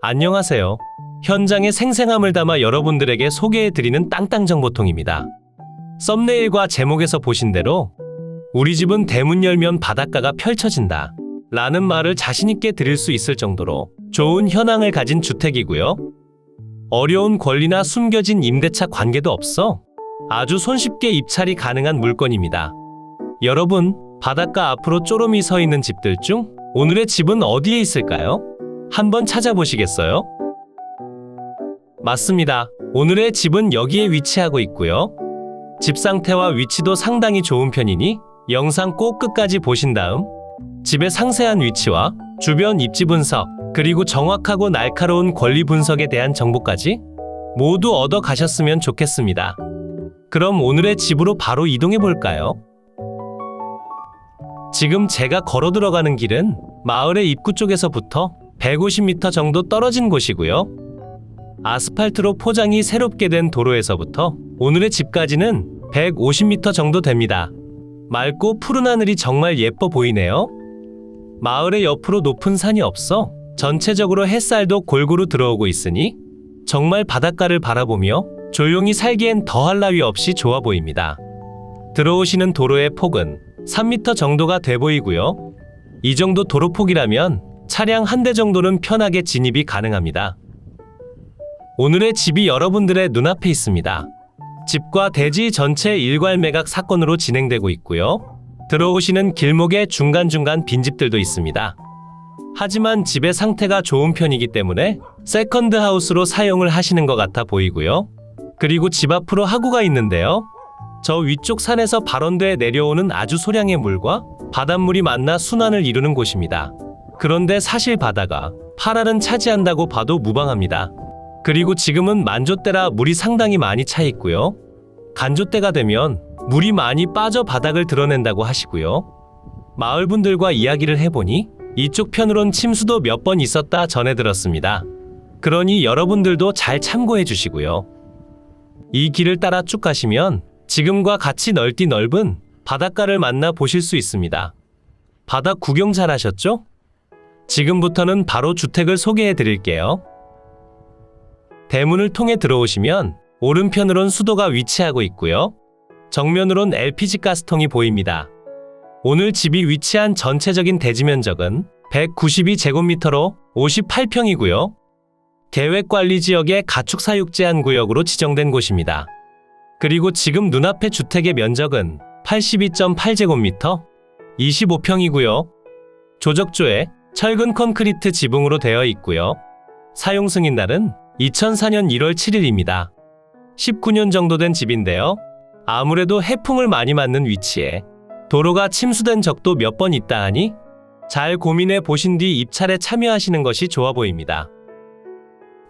안녕하세요. 현장의 생생함을 담아 여러분들에게 소개해드리는 땅땅정보통입니다. 썸네일과 제목에서 보신 대로 우리 집은 대문 열면 바닷가가 펼쳐진다 라는 말을 자신있게 드릴 수 있을 정도로 좋은 현황을 가진 주택이고요. 어려운 권리나 숨겨진 임대차 관계도 없어 아주 손쉽게 입찰이 가능한 물건입니다. 여러분, 바닷가 앞으로 쪼름이 서 있는 집들 중 오늘의 집은 어디에 있을까요? 한번 찾아보시겠어요? 맞습니다. 오늘의 집은 여기에 위치하고 있고요. 집 상태와 위치도 상당히 좋은 편이니 영상 꼭 끝까지 보신 다음 집의 상세한 위치와 주변 입지 분석, 그리고 정확하고 날카로운 권리 분석에 대한 정보까지 모두 얻어 가셨으면 좋겠습니다. 그럼 오늘의 집으로 바로 이동해 볼까요? 지금 제가 걸어 들어가는 길은 마을의 입구 쪽에서부터 150m 정도 떨어진 곳이고요. 아스팔트로 포장이 새롭게 된 도로에서부터 오늘의 집까지는 150m 정도 됩니다. 맑고 푸른 하늘이 정말 예뻐 보이네요. 마을의 옆으로 높은 산이 없어 전체적으로 햇살도 골고루 들어오고 있으니 정말 바닷가를 바라보며 조용히 살기엔 더할 나위 없이 좋아 보입니다. 들어오시는 도로의 폭은 3m 정도가 돼 보이고요. 이 정도 도로폭이라면 차량 한 대 정도는 편하게 진입이 가능합니다. 오늘의 집이 여러분들의 눈앞에 있습니다. 집과 대지 전체 일괄 매각 사건으로 진행되고 있고요. 들어오시는 길목에 중간중간 빈집들도 있습니다. 하지만 집의 상태가 좋은 편이기 때문에 세컨드 하우스로 사용을 하시는 것 같아 보이고요. 그리고 집 앞으로 하구가 있는데요. 저 위쪽 산에서 발원돼 내려오는 아주 소량의 물과 바닷물이 만나 순환을 이루는 곳입니다. 그런데 사실 바다가 8알은 차지한다고 봐도 무방합니다. 그리고 지금은 만조때라 물이 상당히 많이 차 있고요. 간조때가 되면 물이 많이 빠져 바닥을 드러낸다고 하시고요. 마을분들과 이야기를 해보니 이쪽 편으론 침수도 몇 번 있었다 전해 들었습니다. 그러니 여러분들도 잘 참고해 주시고요. 이 길을 따라 쭉 가시면 지금과 같이 넓디 넓은 바닷가를 만나 보실 수 있습니다. 바다 구경 잘 하셨죠? 지금부터는 바로 주택을 소개해 드릴게요. 대문을 통해 들어오시면 오른편으론 수도가 위치하고 있고요. 정면으론 LPG 가스통이 보입니다. 오늘 집이 위치한 전체적인 대지 면적은 192제곱미터로 58평이고요. 계획관리지역의 가축사육 제한구역으로 지정된 곳입니다. 그리고 지금 눈앞의 주택의 면적은 82.8제곱미터, 25평이고요. 조적조에 철근 콘크리트 지붕으로 되어 있고요. 사용 승인날은 2004년 1월 7일입니다. 19년 정도 된 집인데요. 아무래도 해풍을 많이 맞는 위치에 도로가 침수된 적도 몇 번 있다 하니 잘 고민해 보신 뒤 입찰에 참여하시는 것이 좋아 보입니다.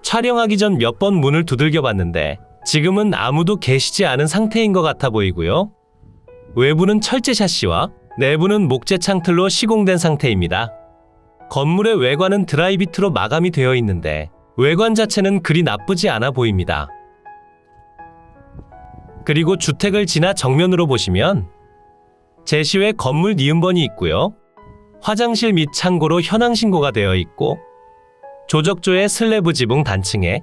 촬영하기 전 몇 번 문을 두들겨 봤는데 지금은 아무도 계시지 않은 상태인 것 같아 보이고요. 외부는 철제 샤시와 내부는 목재 창틀로 시공된 상태입니다. 건물의 외관은 드라이비트로 마감이 되어 있는데 외관 자체는 그리 나쁘지 않아 보입니다. 그리고 주택을 지나 정면으로 보시면 제시외 건물 니은번이 있고요. 화장실 및 창고로 현황 신고가 되어 있고 조적조의 슬래브 지붕 단층에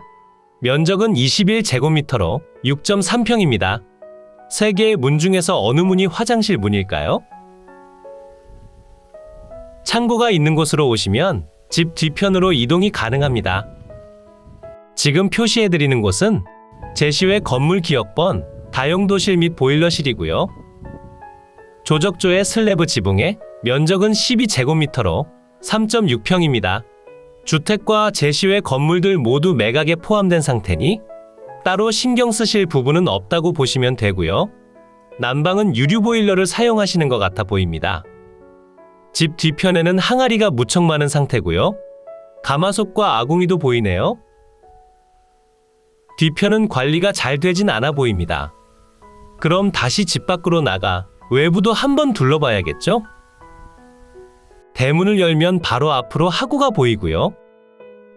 면적은 21제곱미터로 6.3평입니다. 3개의 문 중에서 어느 문이 화장실 문일까요? 창고가 있는 곳으로 오시면 집 뒤편으로 이동이 가능합니다. 지금 표시해드리는 곳은 제시외 건물 기역번, 다용도실 및 보일러실이고요. 조적조의 슬래브 지붕에 면적은 12제곱미터로 3.6평입니다. 주택과 제시외 건물들 모두 매각에 포함된 상태니 따로 신경 쓰실 부분은 없다고 보시면 되고요. 난방은 유류 보일러를 사용하시는 것 같아 보입니다. 집 뒤편에는 항아리가 무척 많은 상태고요. 가마솥과 아궁이도 보이네요. 뒤편은 관리가 잘 되진 않아 보입니다. 그럼 다시 집 밖으로 나가 외부도 한번 둘러봐야겠죠? 대문을 열면 바로 앞으로 하구가 보이고요.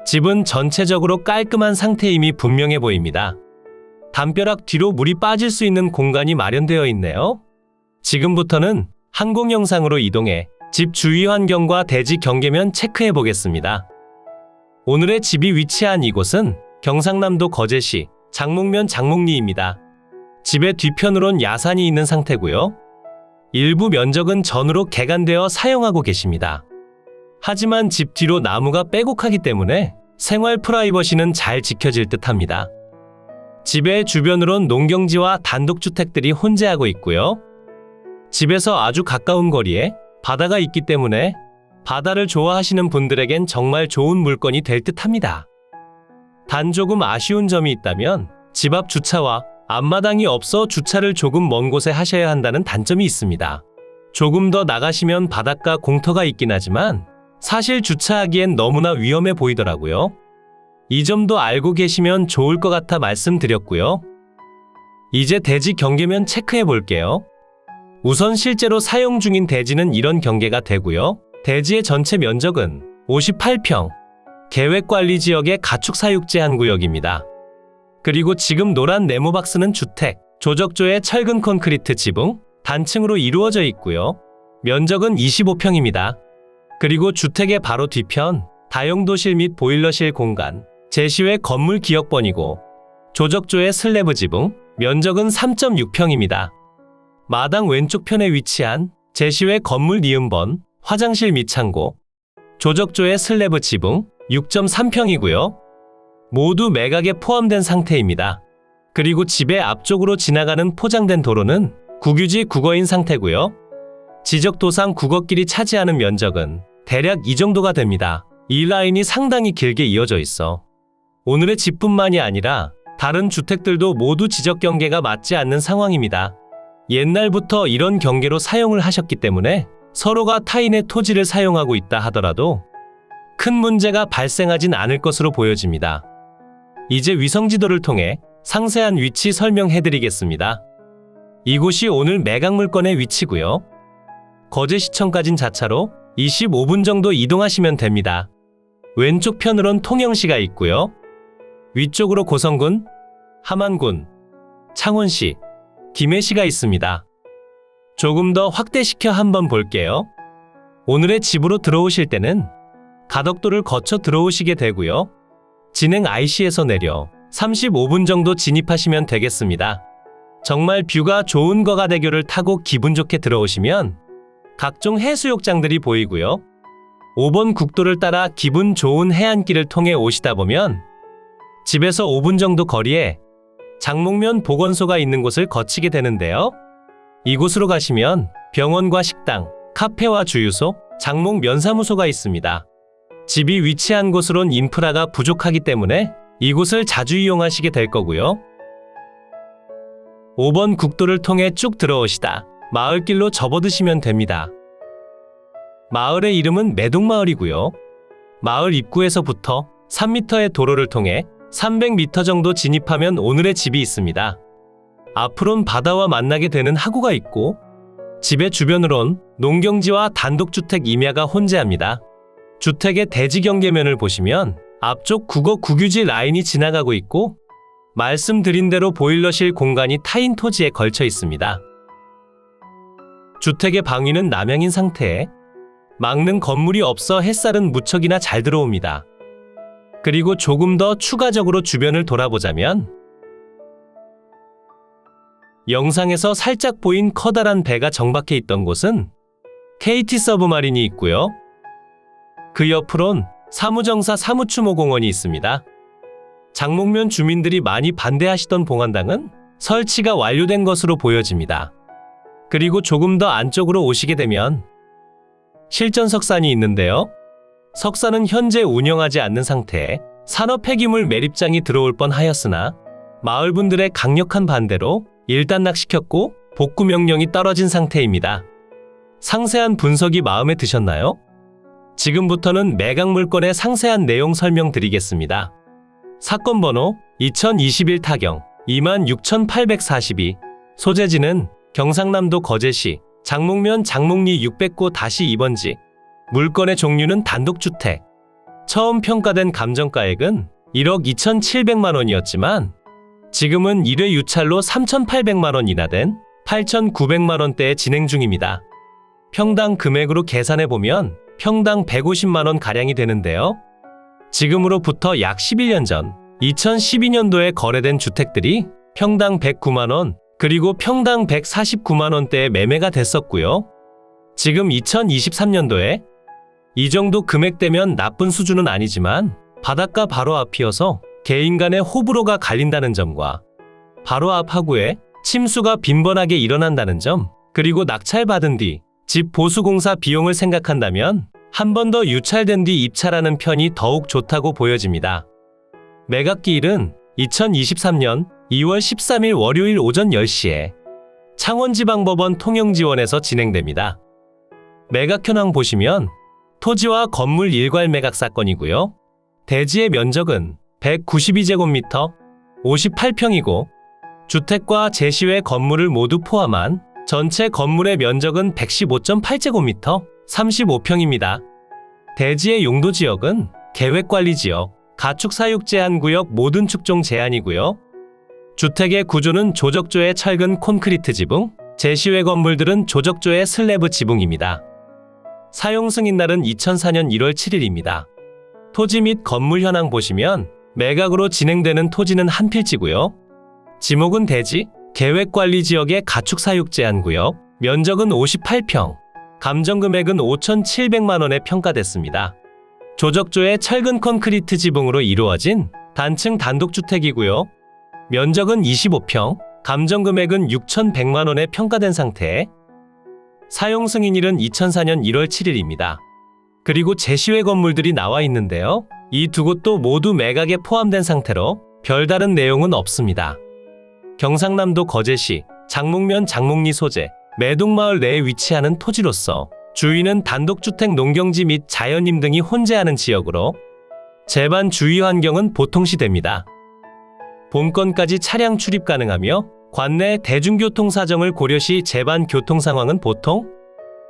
집은 전체적으로 깔끔한 상태임이 분명해 보입니다. 담벼락 뒤로 물이 빠질 수 있는 공간이 마련되어 있네요. 지금부터는 항공 영상으로 이동해 집 주위 환경과 대지 경계면 체크해 보겠습니다. 오늘의 집이 위치한 이곳은 경상남도 거제시 장목면 장목리입니다. 집의 뒤편으론 야산이 있는 상태고요. 일부 면적은 전으로 개간되어 사용하고 계십니다. 하지만 집 뒤로 나무가 빼곡하기 때문에 생활 프라이버시는 잘 지켜질 듯합니다. 집의 주변으론 농경지와 단독주택들이 혼재하고 있고요. 집에서 아주 가까운 거리에 바다가 있기 때문에 바다를 좋아하시는 분들에겐 정말 좋은 물건이 될 듯합니다. 단 조금 아쉬운 점이 있다면 집 앞 주차와 앞마당이 없어 주차를 조금 먼 곳에 하셔야 한다는 단점이 있습니다. 조금 더 나가시면 바닷가 공터가 있긴 하지만 사실 주차하기엔 너무나 위험해 보이더라고요. 이 점도 알고 계시면 좋을 것 같아 말씀드렸고요. 이제 대지 경계면 체크해 볼게요. 우선 실제로 사용 중인 대지는 이런 경계가 되고요. 대지의 전체 면적은 58평, 계획관리지역의 가축사육제 한 구역입니다. 그리고 지금 노란 네모박스는 주택, 조적조의 철근 콘크리트 지붕, 단층으로 이루어져 있고요. 면적은 25평입니다. 그리고 주택의 바로 뒤편, 다용도실 및 보일러실 공간, 제시외 건물 기역번이고 조적조의 슬래브 지붕, 면적은 3.6평입니다. 마당 왼쪽 편에 위치한 제시외 건물 니은번, 화장실 및 창고, 조적조의 슬래브 지붕 6.3평이고요. 모두 매각에 포함된 상태입니다. 그리고 집의 앞쪽으로 지나가는 포장된 도로는 국유지 국어인 상태고요. 지적도상 국어길이 차지하는 면적은 대략 이 정도가 됩니다. 이 라인이 상당히 길게 이어져 있어 오늘의 집뿐만이 아니라 다른 주택들도 모두 지적 경계가 맞지 않는 상황입니다. 옛날부터 이런 경계로 사용을 하셨기 때문에 서로가 타인의 토지를 사용하고 있다 하더라도 큰 문제가 발생하진 않을 것으로 보여집니다. 이제 위성지도를 통해 상세한 위치 설명해드리겠습니다. 이곳이 오늘 매각 물건의 위치고요. 거제시청까진 자차로 25분 정도 이동하시면 됩니다. 왼쪽 편으론 통영시가 있고요. 위쪽으로 고성군, 함안군, 창원시, 김해시가 있습니다. 조금 더 확대시켜 한번 볼게요. 오늘의 집으로 들어오실 때는 가덕도를 거쳐 들어오시게 되고요. 진행 IC에서 내려 35분 정도 진입하시면 되겠습니다. 정말 뷰가 좋은 거가대교를 타고 기분 좋게 들어오시면 각종 해수욕장들이 보이고요. 5번 국도를 따라 기분 좋은 해안길을 통해 오시다 보면 집에서 5분 정도 거리에 장목면 보건소가 있는 곳을 거치게 되는데요. 이곳으로 가시면 병원과 식당, 카페와 주유소, 장목 면사무소가 있습니다. 집이 위치한 곳으론 인프라가 부족하기 때문에 이곳을 자주 이용하시게 될 거고요. 5번 국도를 통해 쭉 들어오시다 마을길로 접어드시면 됩니다. 마을의 이름은 매동마을이고요. 마을 입구에서부터 3m의 도로를 통해 300m 정도 진입하면 오늘의 집이 있습니다. 앞으론 바다와 만나게 되는 하구가 있고 집의 주변으론 농경지와 단독주택 임야가 혼재합니다. 주택의 대지 경계면을 보시면 앞쪽 국어 국유지 라인이 지나가고 있고 말씀드린 대로 보일러실 공간이 타인 토지에 걸쳐 있습니다. 주택의 방위는 남향인 상태에 막는 건물이 없어 햇살은 무척이나 잘 들어옵니다. 그리고 조금 더 추가적으로 주변을 돌아보자면 영상에서 살짝 보인 커다란 배가 정박해 있던 곳은 KT 서브마린이 있고요. 그 옆으론 사무정사 사무추모공원이 있습니다. 장목면 주민들이 많이 반대하시던 봉안당은 설치가 완료된 것으로 보여집니다. 그리고 조금 더 안쪽으로 오시게 되면 실전석산이 있는데요. 석산은 현재 운영하지 않는 상태에 산업 폐기물 매립장이 들어올 뻔하였으나 마을분들의 강력한 반대로 일단락시켰고 복구 명령이 떨어진 상태입니다. 상세한 분석이 마음에 드셨나요? 지금부터는 매각 물건의 상세한 내용 설명드리겠습니다. 사건 번호 2021 타경 26842 소재지는 경상남도 거제시 장목면 장목리 609-2번지 물건의 종류는 단독주택 처음 평가된 감정가액은 1억 2,700만 원이었지만 지금은 1회 유찰로 3,800만 원 인하된 8,900만 원대에 진행 중입니다. 평당 금액으로 계산해보면 평당 150만 원 가량이 되는데요. 지금으로부터 약 11년 전 2012년도에 거래된 주택들이 평당 109만 원, 그리고 평당 149만 원대에 매매가 됐었고요. 지금 2023년도에 이 정도 금액대면 나쁜 수준은 아니지만 바닷가 바로 앞이어서 개인 간의 호불호가 갈린다는 점과 바로 앞 하구에 침수가 빈번하게 일어난다는 점, 그리고 낙찰받은 뒤 집 보수공사 비용을 생각한다면 한 번 더 유찰된 뒤 입찰하는 편이 더욱 좋다고 보여집니다. 매각기일은 2023년 2월 13일 월요일 오전 10시에 창원지방법원 통영지원에서 진행됩니다. 매각 현황 보시면 토지와 건물 일괄 매각 사건이고요. 대지의 면적은 192제곱미터, 58평이고 주택과 제시외 건물을 모두 포함한 전체 건물의 면적은 115.8제곱미터, 35평입니다. 대지의 용도 지역은 계획관리지역, 가축사육제한구역 모든 축종 제한이고요. 주택의 구조는 조적조의 철근 콘크리트 지붕, 제시외 건물들은 조적조의 슬래브 지붕입니다. 사용 승인날은 2004년 1월 7일입니다. 토지 및 건물 현황 보시면 매각으로 진행되는 토지는 한 필지고요. 지목은 대지, 계획관리지역의 가축사육제한구역, 면적은 58평, 감정금액은 5,700만 원에 평가됐습니다. 조적조의 철근 콘크리트 지붕으로 이루어진 단층 단독주택이고요. 면적은 25평, 감정금액은 6,100만 원에 평가된 상태에 사용 승인일은 2004년 1월 7일입니다. 그리고 제시외 건물들이 나와 있는데요. 이 두 곳도 모두 매각에 포함된 상태로 별다른 내용은 없습니다. 경상남도 거제시 장목면 장목리 소재 매동마을 내에 위치하는 토지로서 주위는 단독주택 농경지 및 자연림 등이 혼재하는 지역으로 제반 주위 환경은 보통시됩니다. 본건까지 차량 출입 가능하며 관내 대중교통 사정을 고려시 제반 교통 상황은 보통,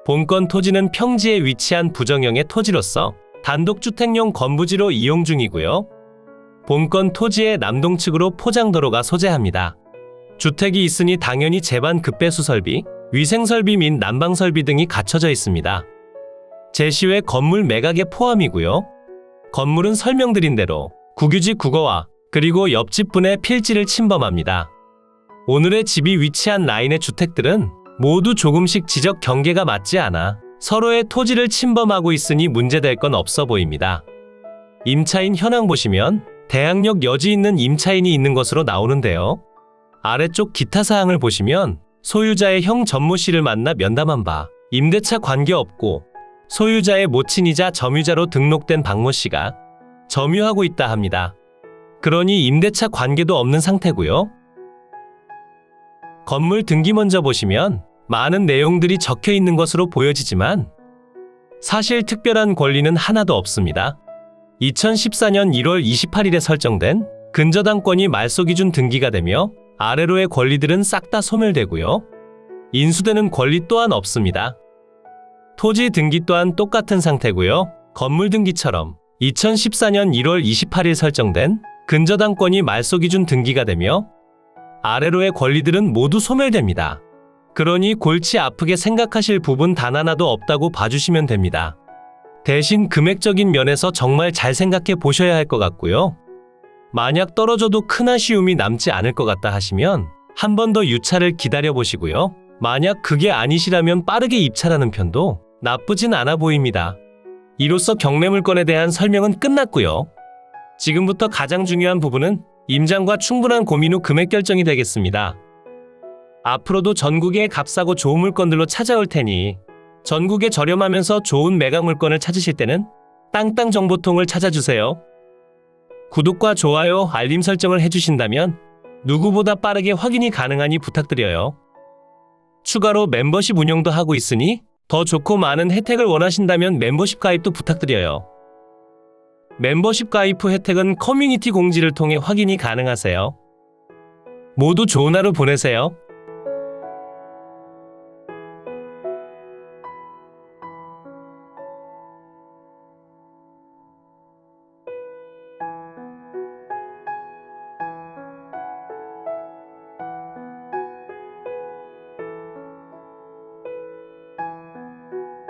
본건 토지는 평지에 위치한 부정형의 토지로서 단독주택용 건부지로 이용 중이고요. 본건 토지의 남동측으로 포장도로가 소재합니다. 주택이 있으니 당연히 제반 급배수 설비, 위생설비 및 난방설비 등이 갖춰져 있습니다. 제시외 건물 매각에 포함이고요. 건물은 설명드린 대로 국유지 국어와 그리고 옆집 분의 필지를 침범합니다. 오늘의 집이 위치한 라인의 주택들은 모두 조금씩 지적 경계가 맞지 않아 서로의 토지를 침범하고 있으니 문제될 건 없어 보입니다. 임차인 현황 보시면 대학역 여지 있는 임차인이 있는 것으로 나오는데요. 아래쪽 기타 사항을 보시면 소유자의 형 전모 씨를 만나 면담한 바 임대차 관계없고 소유자의 모친이자 점유자로 등록된 박모 씨가 점유하고 있다 합니다. 그러니 임대차 관계도 없는 상태고요. 건물 등기 먼저 보시면 많은 내용들이 적혀 있는 것으로 보여지지만 사실 특별한 권리는 하나도 없습니다. 2014년 1월 28일에 설정된 근저당권이 말소기준 등기가 되며 아래로의 권리들은 싹 다 소멸되고요. 인수되는 권리 또한 없습니다. 토지 등기 또한 똑같은 상태고요. 건물 등기처럼 2014년 1월 28일 설정된 근저당권이 말소기준 등기가 되며 아래로의 권리들은 모두 소멸됩니다. 그러니 골치 아프게 생각하실 부분 단 하나도 없다고 봐주시면 됩니다. 대신 금액적인 면에서 정말 잘 생각해 보셔야 할 것 같고요. 만약 떨어져도 큰 아쉬움이 남지 않을 것 같다 하시면 한 번 더 유찰을 기다려 보시고요. 만약 그게 아니시라면 빠르게 입찰하는 편도 나쁘진 않아 보입니다. 이로써 경매물건에 대한 설명은 끝났고요. 지금부터 가장 중요한 부분은 임장과 충분한 고민 후 금액 결정이 되겠습니다. 앞으로도 전국의 값싸고 좋은 물건들로 찾아올 테니 전국에 저렴하면서 좋은 매각 물건을 찾으실 때는 땅땅정보통을 찾아주세요. 구독과 좋아요, 알림 설정을 해주신다면 누구보다 빠르게 확인이 가능하니 부탁드려요. 추가로 멤버십 운영도 하고 있으니 더 좋고 많은 혜택을 원하신다면 멤버십 가입도 부탁드려요. 멤버십 가입 후 혜택은 커뮤니티 공지를 통해 확인이 가능하세요. 모두 좋은 하루 보내세요.